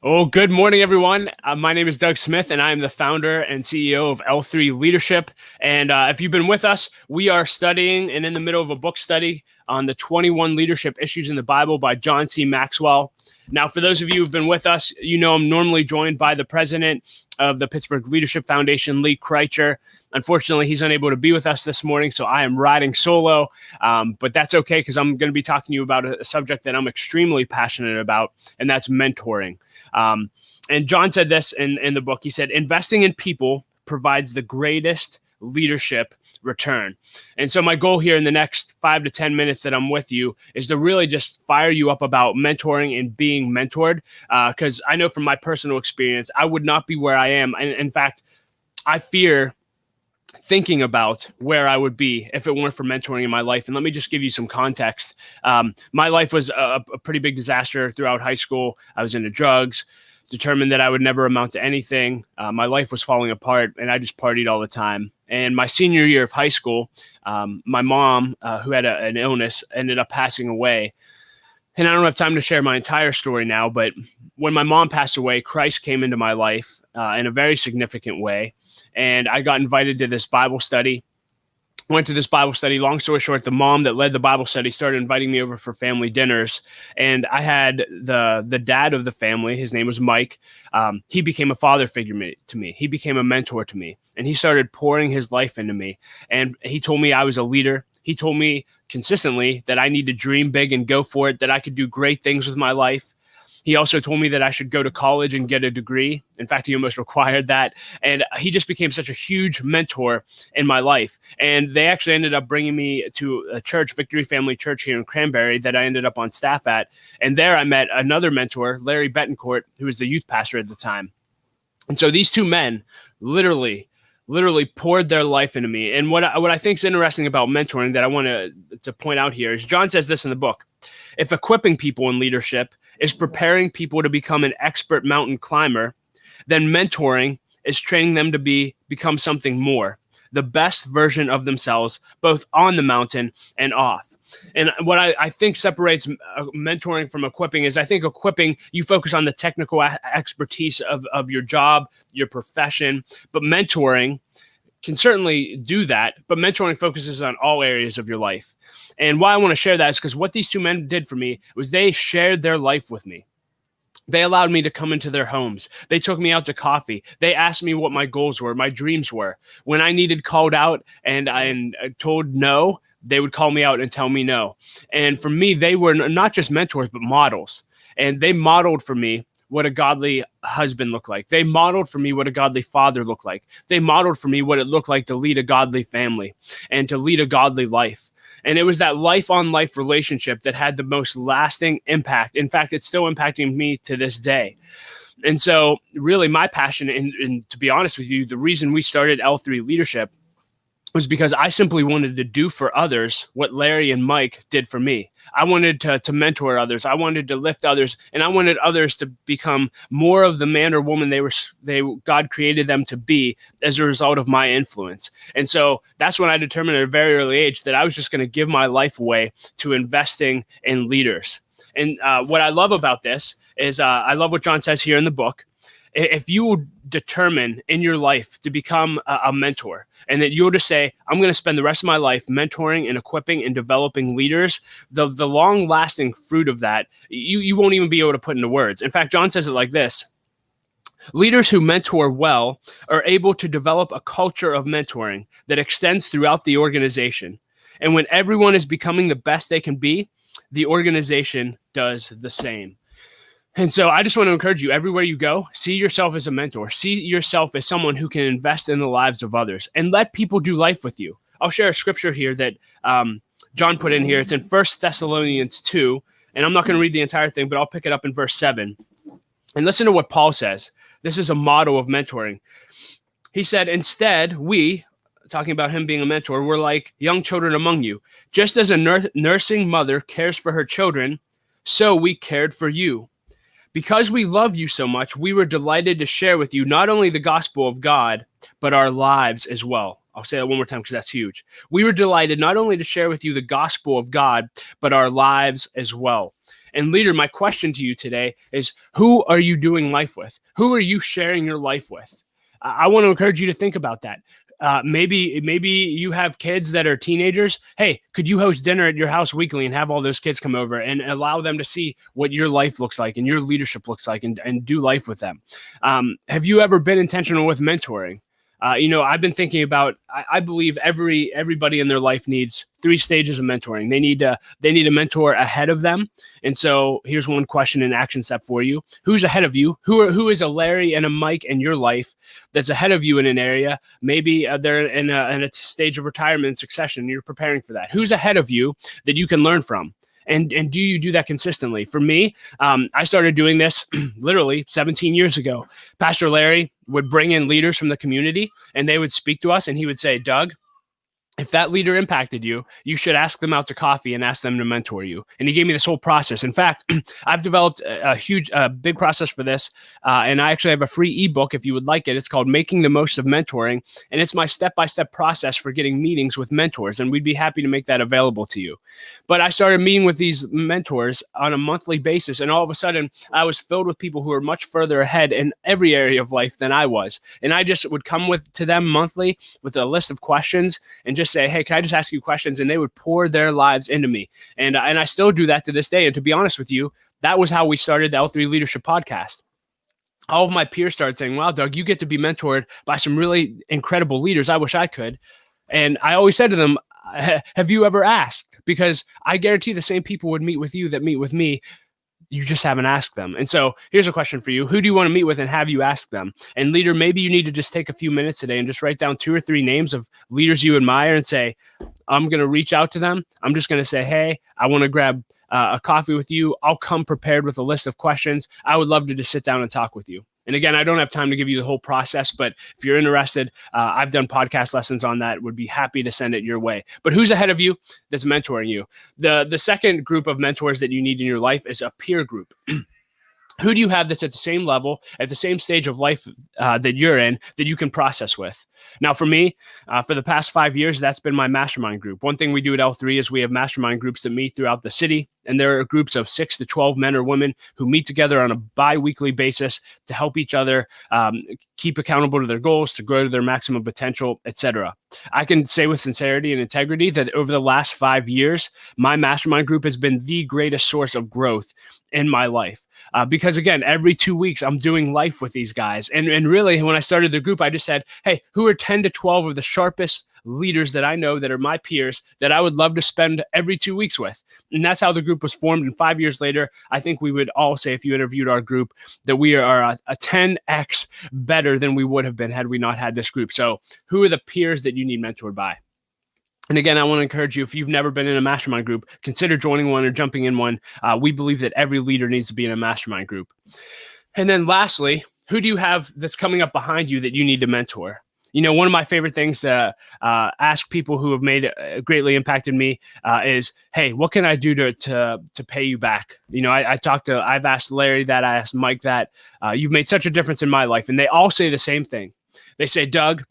Oh, good morning, everyone. My name is Doug Smith, and I am the founder and CEO of L3 Leadership. And if you've been with us, we are studying and in the middle of a book study on the 21 leadership issues in the Bible by John C. Maxwell. Now, for those of you who've been with us, you know I'm normally joined by the president of the Pittsburgh Leadership Foundation, Lee Kreitcher. Unfortunately, he's unable to be with us this morning, so I am riding solo. But that's okay, because I'm going to be talking to you about a subject that I'm extremely passionate about, and that's mentoring. And John said this in the book. He said, investing in people provides the greatest leadership return. And so my goal here in the next 5 to 10 minutes that I'm with you is to really just fire you up about mentoring and being mentored. Because I know from my personal experience, I would not be where I am. And in fact, I fear thinking about where I would be if it weren't for mentoring in my life. And let me just give you some context. My life was a pretty big disaster throughout high school. I was into drugs, determined that I would never amount to anything. My life was falling apart, and I just partied all the time. And my senior year of high school, my mom, who had an illness, ended up passing away. And I don't have time to share my entire story now, but when my mom passed away, Christ came into my life in a very significant way. And I got invited to this Bible study. Went to this Bible study. Long story short, the mom that led the Bible study started inviting me over for family dinners. And I had the dad of the family. His name was Mike. He became a father figure to me. He became a mentor to me. And he started pouring his life into me. And he told me I was a leader. He told me consistently that I need to dream big and go for it, that I could do great things with my life. He also told me that I should go to college and get a degree. In fact, he almost required that. And he just became such a huge mentor in my life. And they actually ended up bringing me to a church, Victory Family Church here in Cranberry, that I ended up on staff at. And there I met another mentor, Larry Betancourt, who was the youth pastor at the time. And so these two men literally poured their life into me. And what I think is interesting about mentoring that I want to point out here is John says this in the book. If equipping people in leadership is preparing people to become an expert mountain climber, then mentoring is training them to become something more, the best version of themselves, both on the mountain and off. And what I think separates mentoring from equipping is I think equipping, you focus on the technical expertise of your job, your profession, but mentoring can certainly do that, but mentoring focuses on all areas of your life. And why I want to share that is because what these two men did for me was they shared their life with me. They allowed me to come into their homes. They took me out to coffee. They asked me what my goals were, my dreams were. When I needed called out and I told no, they would call me out and tell me no. And for me, they were not just mentors, but models. And they modeled for me what a godly husband looked like. They modeled for me what a godly father looked like. They modeled for me what it looked like to lead a godly family and to lead a godly life. And it was that life-on-life relationship that had the most lasting impact. In fact, it's still impacting me to this day. And so really my passion, and to be honest with you, the reason we started L3 Leadership was because I simply wanted to do for others what Larry and Mike did for me. I wanted to mentor others. I wanted to lift others, and I wanted others to become more of the man or woman God created them to be as a result of my influence. And so that's when I determined at a very early age that I was just going to give my life away to investing in leaders. And what I love about this is I love what John says here in the book. If you determine in your life to become a mentor, and that you'll just say, I'm going to spend the rest of my life mentoring and equipping and developing leaders, the long-lasting fruit of that, you won't even be able to put into words. In fact, John says it like this. Leaders who mentor well are able to develop a culture of mentoring that extends throughout the organization. And when everyone is becoming the best they can be, the organization does the same. And so I just want to encourage you, everywhere you go, see yourself as a mentor. See yourself as someone who can invest in the lives of others and let people do life with you. I'll share a scripture here that John put in here. It's in 1 Thessalonians 2, and I'm not going to read the entire thing, but I'll pick it up in verse 7. And listen to what Paul says. This is a model of mentoring. He said, instead, we, talking about him being a mentor, we're like young children among you. Just as a nursing mother cares for her children, so we cared for you. Because we love you so much, we were delighted to share with you not only the gospel of God, but our lives as well. I'll say that one more time because that's huge. We were delighted not only to share with you the gospel of God, but our lives as well. And leader, my question to you today is, who are you doing life with? Who are you sharing your life with? I want to encourage you to think about that. Maybe you have kids that are teenagers. Hey, could you host dinner at your house weekly and have all those kids come over and allow them to see what your life looks like and your leadership looks like, and do life with them? Have you ever been intentional with mentoring? I've been thinking about. I believe everybody in their life needs 3 stages of mentoring. They need a mentor ahead of them. And so here's one question and action step for you: who's ahead of you? Who is a Larry and a Mike in your life that's ahead of you in an area? Maybe they're in a stage of retirement and succession. And you're preparing for that. Who's ahead of you that you can learn from? And do you do that consistently? For me, I started doing this literally 17 years ago. Pastor Larry would bring in leaders from the community, and they would speak to us, and he would say, Doug, if that leader impacted you, you should ask them out to coffee and ask them to mentor you. And he gave me this whole process. In fact, I've developed a big process for this. And I actually have a free ebook if you would like it. It's called Making the Most of Mentoring. And it's my step-by-step process for getting meetings with mentors. And we'd be happy to make that available to you. But I started meeting with these mentors on a monthly basis. And all of a sudden, I was filled with people who were much further ahead in every area of life than I was. And I just would come to them monthly with a list of questions and just say, hey, can I just ask you questions? And they would pour their lives into me. And I still do that to this day. And to be honest with you, that was how we started the L3 Leadership Podcast. All of my peers started saying, wow, Doug, you get to be mentored by some really incredible leaders. I wish I could. And I always said to them, have you ever asked? Because I guarantee the same people would meet with you that meet with me. You just haven't asked them. And so here's a question for you. Who do you want to meet with, and have you asked them? And leader, maybe you need to just take a few minutes today and just write down 2 or 3 names of leaders you admire and say, I'm going to reach out to them. I'm just going to say, hey, I want to grab a coffee with you. I'll come prepared with a list of questions. I would love to just sit down and talk with you. And again, I don't have time to give you the whole process, but if you're interested, I've done podcast lessons on that. Would be happy to send it your way. But who's ahead of you that's mentoring you? The second group of mentors that you need in your life is a peer group. Who do you have that's at the same level, at the same stage of life that you're in, that you can process with? Now, for me, for the past 5 years, that's been my mastermind group. One thing we do at L3 is we have mastermind groups that meet throughout the city. And there are groups of 6 to 12 men or women who meet together on a bi-weekly basis to help each other keep accountable to their goals, to grow to their maximum potential, etc. I can say with sincerity and integrity that over the last 5 years, my mastermind group has been the greatest source of growth in my life. Because again, every 2 weeks, I'm doing life with these guys. And really, when I started the group, I just said, hey, who are 10 to 12 of the sharpest leaders that I know that are my peers that I would love to spend every 2 weeks with? And that's how the group was formed. And 5 years later, I think we would all say, if you interviewed our group, that we are a 10x better than we would have been had we not had this group. So who are the peers that you need mentored by? And again, I want to encourage you, if you've never been in a mastermind group, consider joining one or jumping in one. We believe that every leader needs to be in a mastermind group. And then lastly, who do you have that's coming up behind you that you need to mentor? You know, one of my favorite things to ask people who have greatly impacted me is, hey, what can I do to pay you back? You know, I've asked Larry that, I asked Mike that. You've made such a difference in my life. And they all say the same thing. They say, Doug,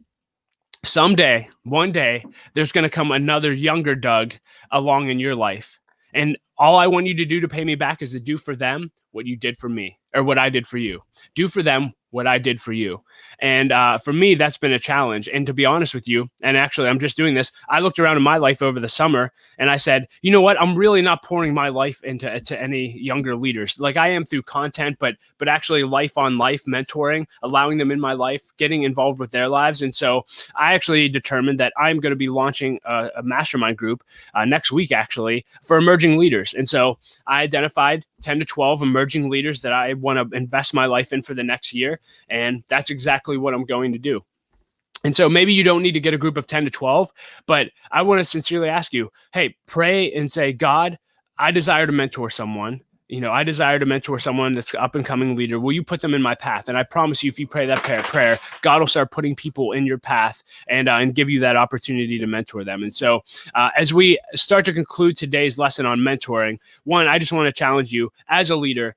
someday, one day, there's going to come another younger Doug along in your life. And all I want you to do to pay me back is to do for them what you did for me, or what I did for you. Do for them what I did for you. And for me, that's been a challenge. And to be honest with you, and actually I'm just doing this, I looked around in my life over the summer and I said, you know what? I'm really not pouring my life into any younger leaders. Like I am through content, but actually life on life mentoring, allowing them in my life, getting involved with their lives. And so I actually determined that I'm going to be launching a mastermind group next week, actually, for emerging leaders. And so I identified 10 to 12 emerging leaders that I want to invest my life in for the next year. And that's exactly what I'm going to do. And so maybe you don't need to get a group of 10 to 12, but I want to sincerely ask you, hey, pray and say, God, I desire to mentor someone. You know, I desire to mentor someone that's up and coming leader. Will you put them in my path? And I promise you, if you pray that prayer, God will start putting people in your path and give you that opportunity to mentor them. And so as we start to conclude today's lesson on mentoring, one, I just want to challenge you as a leader,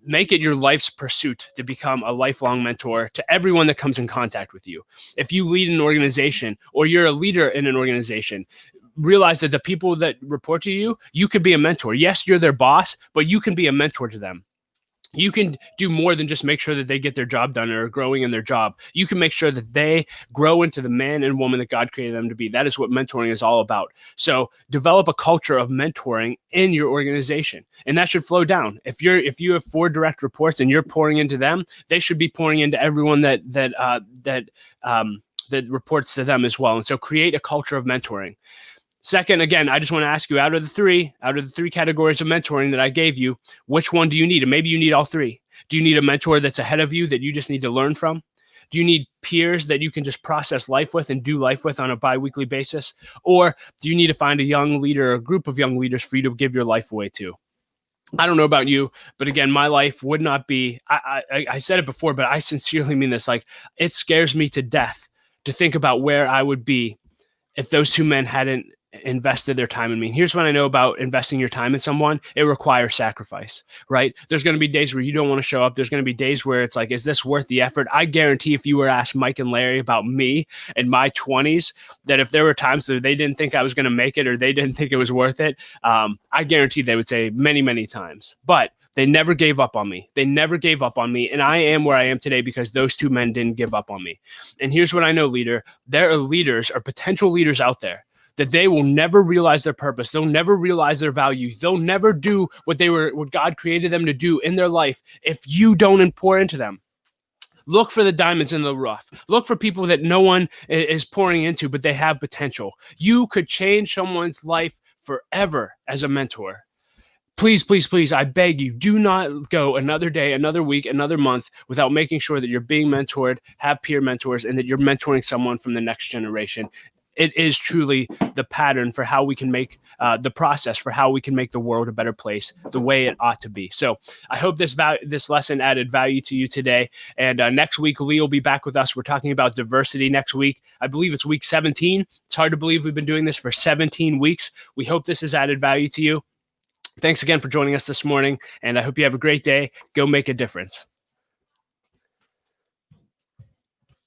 make it your life's pursuit to become a lifelong mentor to everyone that comes in contact with you. If you lead an organization or you're a leader in an organization, realize that the people that report to you, you could be a mentor. Yes, you're their boss, but you can be a mentor to them. You can do more than just make sure that they get their job done or are growing in their job. You can make sure that they grow into the man and woman that God created them to be. That is what mentoring is all about. So develop a culture of mentoring in your organization, and that should flow down. If you have 4 direct reports and you're pouring into them, they should be pouring into everyone that reports to them as well. And so create a culture of mentoring. Second, again, I just want to ask you, out of the three categories of mentoring that I gave you, which one do you need? And maybe you need all 3. Do you need a mentor that's ahead of you that you just need to learn from? Do you need peers that you can just process life with and do life with on a bi-weekly basis? Or do you need to find a young leader or a group of young leaders for you to give your life away to? I don't know about you, but again, my life would not be, I said it before, but I sincerely mean this. Like, it scares me to death to think about where I would be if those 2 men hadn't invested their time in me. And here's what I know about investing your time in someone. It requires sacrifice, right? There's going to be days where you don't want to show up. There's going to be days where it's like, is this worth the effort? I guarantee if you were asked Mike and Larry about me in my 20s, that if there were times that they didn't think I was going to make it or they didn't think it was worth it, I guarantee they would say many, many times. But they never gave up on me. They never gave up on me. And I am where I am today because those 2 men didn't give up on me. And here's what I know, leader. There are leaders or potential leaders out there that they will never realize their purpose. They'll never realize their value. They'll never do what God created them to do in their life if you don't pour into them. Look for the diamonds in the rough. Look for people that no one is pouring into, but they have potential. You could change someone's life forever as a mentor. Please, please, please, I beg you, do not go another day, another week, another month without making sure that you're being mentored, have peer mentors, and that you're mentoring someone from the next generation. It is truly the pattern for how we can make the process for how we can make the world a better place the way it ought to be. So I hope this lesson added value to you today. And next week, Lee will be back with us. We're talking about diversity next week. I believe it's week 17. It's hard to believe we've been doing this for 17 weeks. We hope this has added value to you. Thanks again for joining us this morning, and I hope you have a great day. Go make a difference.